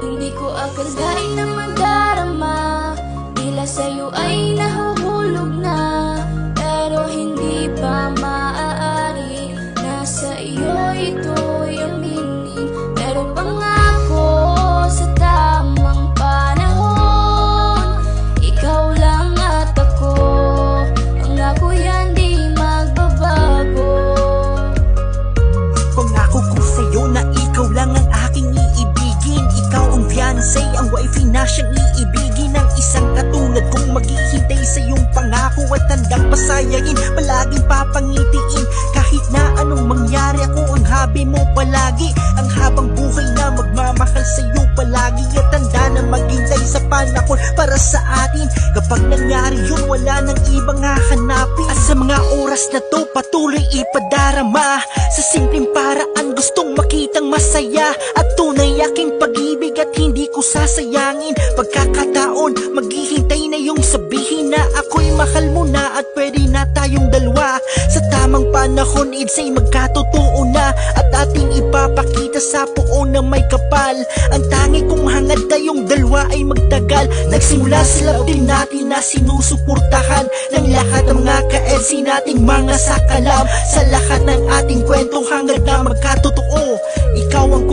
Hindi ko akalain na madarama, tila sa'yo ay nahuhulog na. Pero hindi pa maaari, nasa iyo ito'y aminin. Pero pangako sa tamang panahon, ikaw lang at ako, pangako yan di magbabago. Pangako ko sa'yo na ikaw lang ang aking iibigin. Ikaw ang fiancé, ang wifey na siyang iibigin. Ang isang katulad kong maghihintay sa iyong pangako at handang pasayahin, palaging papangitiin. Kahit na anong mangyari, ako ang habi mo palagi. Ang habang buhay na magmamahal sa iyo palagi. At tanda na maghintay sa panahon para sa atin. Kapag nangyari yun, wala nang ibang hahanapin. At sa mga oras na to, patuloy ipadarama. Sa simpleng paraan, gustong makitang masaya. At tunay aking pag-ibig at hindi ko sasayangin. Pagkakataon, maghihintay na yung sabihin na ako'y mahal mo na at pwede na tayong dalawa. Sa tamang panahon, ay magkatotoo na. At ating ipapakita sa puon na may kapal. Ang tangi kong hangad tayong dalawa ay magtagal. Nagsimula sa love team natin na sinusuportahan ng lahat ng mga ka-LC nating mga sakalam. Sa lahat ng ating kwentong hangad na magkatotoo, ikaw ang